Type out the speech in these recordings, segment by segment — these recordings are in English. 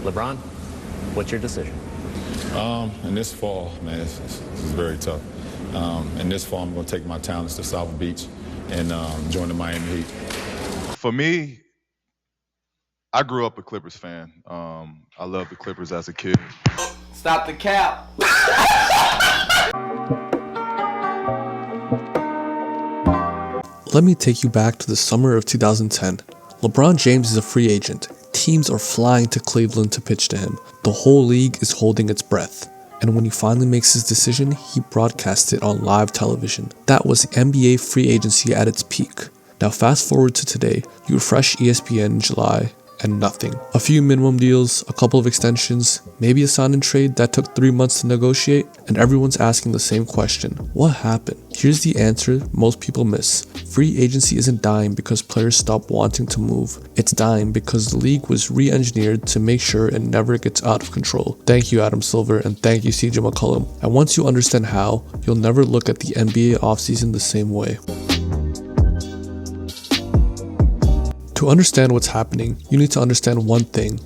LeBron, what's your decision? In this fall, man, this is very tough. In this fall, I'm going to take my talents to South Beach and join the Miami Heat. For me, I grew up a Clippers fan. I loved the Clippers as a kid. Stop the cap. Let me take you back to the summer of 2010. LeBron James is a free agent. Teams are flying to Cleveland to pitch to him. The whole league is holding its breath. And when he finally makes his decision, he broadcasts it on live television. That was NBA free agency at its peak. Now fast forward to today, you refresh ESPN in July, and nothing. A few minimum deals, a couple of extensions, maybe a sign and trade that took 3 months to negotiate, and everyone's asking the same question: what happened? Here's the answer most people miss. Free agency isn't dying because players stop wanting to move. It's dying because the league was re-engineered to make sure it never gets out of control. Thank you, Adam Silver, and thank you, CJ McCollum. And once you understand how, you'll never look at the NBA offseason the same way. To understand what's happening, you need to understand one thing: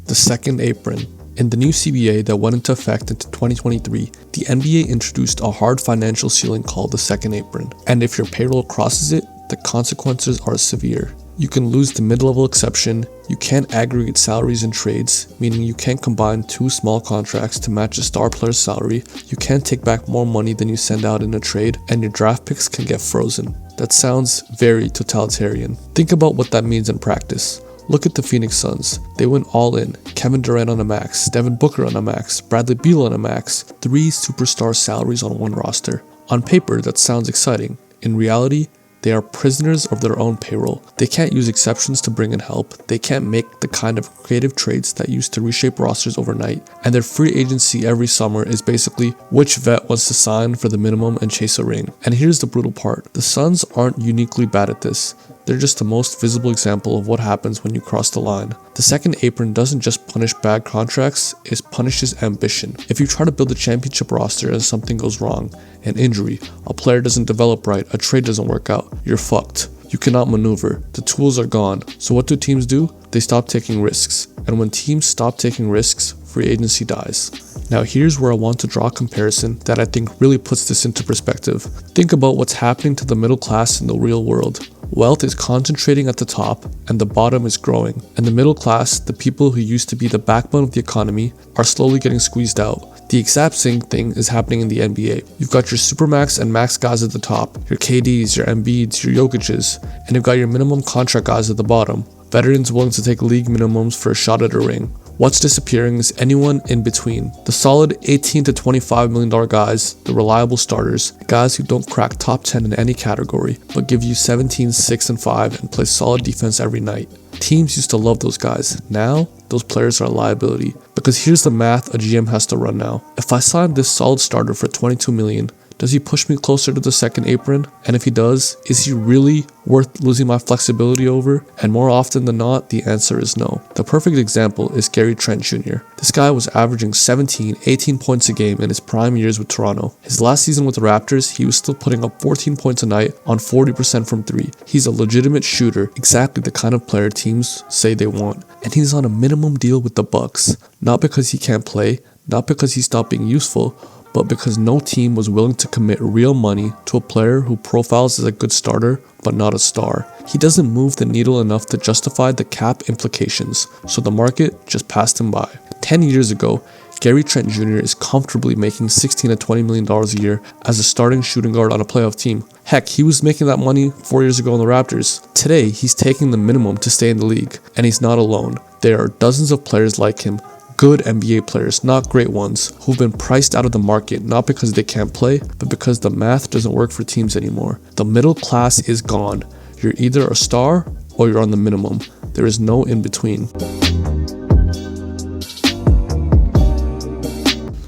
the second apron. In the new CBA that went into effect into 2023, the NBA introduced a hard financial ceiling called the second apron. And if your payroll crosses it, the consequences are severe. You can lose the mid-level exception, you can't aggregate salaries in trades, meaning you can't combine two small contracts to match a star player's salary, you can't take back more money than you send out in a trade, and your draft picks can get frozen. That sounds very totalitarian. Think about what that means in practice. Look at the Phoenix Suns. They went all in. Kevin Durant on a max, Devin Booker on a max, Bradley Beal on a max. 3 superstar salaries on one roster. On paper, that sounds exciting. In reality, they are prisoners of their own payroll. They can't use exceptions to bring in help. They can't make the kind of creative trades that used to reshape rosters overnight. And their free agency every summer is basically which vet wants to sign for the minimum and chase a ring. And here's the brutal part: the Suns aren't uniquely bad at this. They're just the most visible example of what happens when you cross the line. The second apron doesn't just punish bad contracts, it punishes ambition. If you try to build a championship roster and something goes wrong, an injury, a player doesn't develop right, a trade doesn't work out, you're fucked. You cannot maneuver. The tools are gone. So what do? They stop taking risks. And when teams stop taking risks, free agency dies. Now here's where I want to draw a comparison that I think really puts this into perspective. Think about what's happening to the middle class in the real world. Wealth is concentrating at the top and the bottom is growing. And the middle class, the people who used to be the backbone of the economy, are slowly getting squeezed out. The exact same thing is happening in the NBA. You've got your supermax and max guys at the top, your KDs, your Embiids, your Jokic's, and you've got your minimum contract guys at the bottom. Veterans willing to take league minimums for a shot at a ring. What's disappearing is anyone in between. The solid $18 to $25 million guys, the reliable starters, guys who don't crack top 10 in any category, but give you 17, 6, and 5 and play solid defense every night. Teams used to love those guys. Now, those players are a liability. Because here's the math a GM has to run now. If I sign this solid starter for $22 million, does he push me closer to the second apron? And if he does, is he really worth losing my flexibility over? And more often than not, the answer is no. The perfect example is Gary Trent Jr. This guy was averaging 17, 18 points a game in his prime years with Toronto. His last season with the Raptors, he was still putting up 14 points a night on 40% from 3. He's a legitimate shooter, exactly the kind of player teams say they want. And he's on a minimum deal with the Bucks. Not because he can't play, not because he stopped being useful, but because no team was willing to commit real money to a player who profiles as a good starter but not a star. He doesn't move the needle enough to justify the cap implications, so the market just passed him by. 10 years ago, Gary Trent Jr. is comfortably making $16 to $20 million a year as a starting shooting guard on a playoff team. Heck, he was making that money 4 years ago on the Raptors. Today, he's taking the minimum to stay in the league, and he's not alone. There are dozens of players like him, good NBA players, not great ones, who've been priced out of the market not because they can't play, but because the math doesn't work for teams anymore. The middle class is gone. You're either a star or you're on the minimum. There is no in between.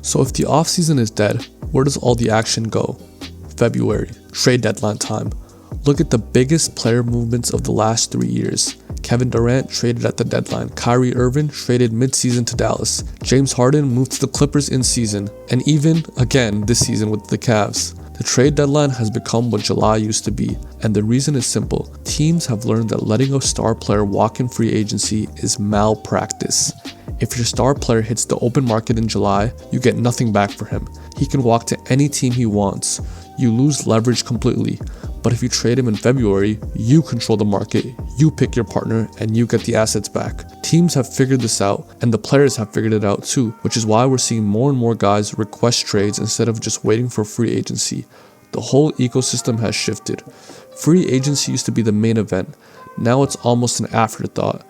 So if the offseason is dead, where does all the action go? February, trade deadline time. Look at the biggest player movements of the last 3 years. Kevin Durant traded at the deadline. Kyrie Irving traded mid-season to Dallas. James Harden moved to the Clippers in season. And even, again, this season with the Cavs. The trade deadline has become what July used to be. And the reason is simple. Teams have learned that letting a star player walk in free agency is malpractice. If your star player hits the open market in July, you get nothing back for him. He can walk to any team he wants. You lose leverage completely. But if you trade him in February, you control the market, you pick your partner, and you get the assets back. Teams have figured this out, and the players have figured it out too, which is why we're seeing more and more guys request trades instead of just waiting for free agency. The whole ecosystem has shifted. Free agency used to be the main event. Now it's almost an afterthought.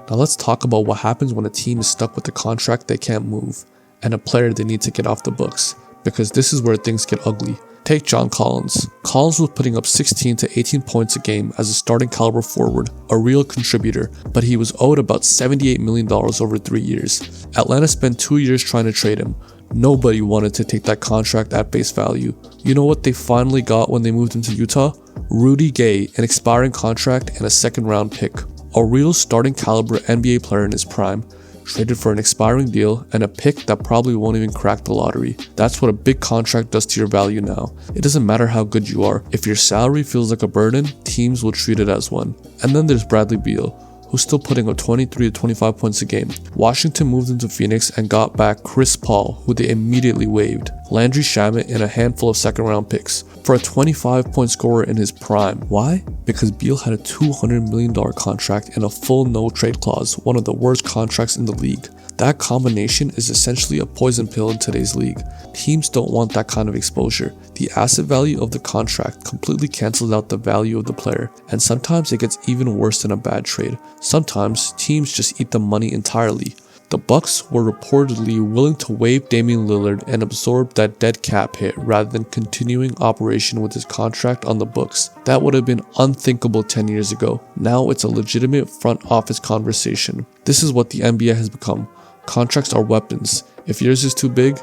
Now let's talk about what happens when a team is stuck with a contract they can't move, and a player they need to get off the books, because this is where things get ugly. Take John Collins. Collins was putting up 16 to 18 points a game as a starting caliber forward, a real contributor, but he was owed about $78 million over 3 years. Atlanta spent 2 years trying to trade him. Nobody wanted to take that contract at face value. You know what they finally got when they moved him to Utah? Rudy Gay, an expiring contract and a second round pick. A real starting caliber NBA player in his prime, traded for an expiring deal and a pick that probably won't even crack the lottery. That's what a big contract does to your value now. It doesn't matter how good you are. If your salary feels like a burden, teams will treat it as one. And then there's Bradley Beal, who's still putting up 23 to 25 points a game. Washington moved into Phoenix and got back Chris Paul, who they immediately waived, Landry Shamet, and a handful of second round picks for a 25-point scorer in his prime. Why? Because Beal had a $200 million contract and a full no-trade clause, one of the worst contracts in the league. That combination is essentially a poison pill in today's league. Teams don't want that kind of exposure. The asset value of the contract completely cancels out the value of the player, and sometimes it gets even worse than a bad trade. Sometimes teams just eat the money entirely. The Bucks were reportedly willing to waive Damian Lillard and absorb that dead cap hit rather than continuing operation with his contract on the books. That would have been unthinkable 10 years ago. Now it's a legitimate front office conversation. This is what the NBA has become. Contracts are weapons. If yours is too big,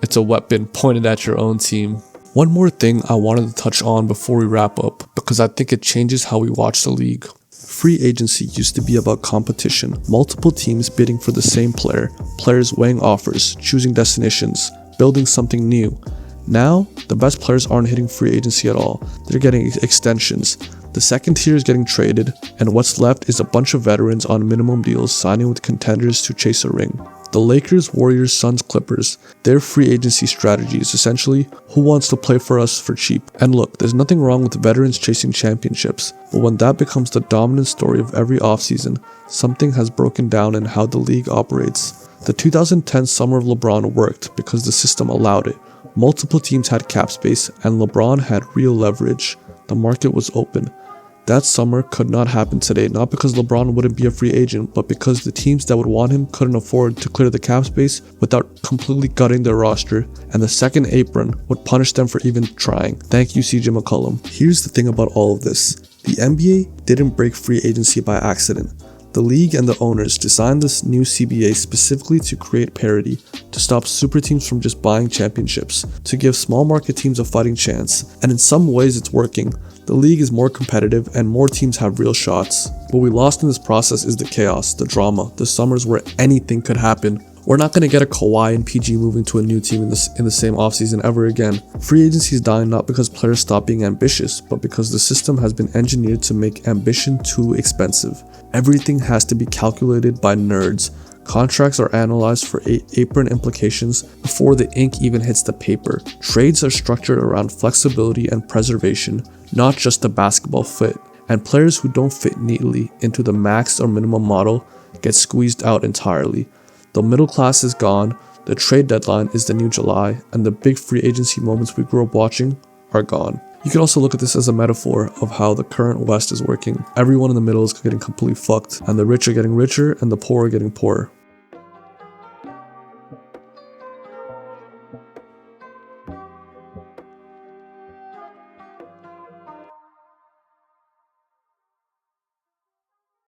it's a weapon pointed at your own team. One more thing I wanted to touch on before we wrap up, because I think it changes how we watch the league. Free agency used to be about competition, multiple teams bidding for the same player, players weighing offers, choosing destinations, building something new. Now, the best players aren't hitting free agency at all. They're getting extensions. The second tier is getting traded, and what's left is a bunch of veterans on minimum deals signing with contenders to chase a ring. The Lakers, Warriors, Suns, Clippers, their free agency strategy is essentially who wants to play for us for cheap. And look, there's nothing wrong with veterans chasing championships, but when that becomes the dominant story of every offseason, something has broken down in how the league operates. The 2010 summer of LeBron worked because the system allowed it. Multiple teams had cap space, and LeBron had real leverage. The market was open. That summer could not happen today, not because LeBron wouldn't be a free agent, but because the teams that would want him couldn't afford to clear the cap space without completely gutting their roster, and the second apron would punish them for even trying. Thank you, CJ McCollum. Here's the thing about all of this. The NBA didn't break free agency by accident. The league and the owners designed this new CBA specifically to create parity, to stop super teams from just buying championships, to give small market teams a fighting chance, and in some ways it's working. The league is more competitive and more teams have real shots. What we lost in this process is the chaos, the drama, the summers where anything could happen. We're not going to get a Kawhi and PG moving to a new team in the same offseason ever again. Free agency is dying not because players stop being ambitious, but because the system has been engineered to make ambition too expensive. Everything has to be calculated by nerds. Contracts are analyzed for apron implications before the ink even hits the paper. Trades are structured around flexibility and preservation, not just the basketball fit. And players who don't fit neatly into the max or minimum model get squeezed out entirely. The middle class is gone, the trade deadline is the new July, and the big free agency moments we grew up watching are gone. You can also look at this as a metaphor of how the current West is working. Everyone in the middle is getting completely fucked, and the rich are getting richer and the poor are getting poorer.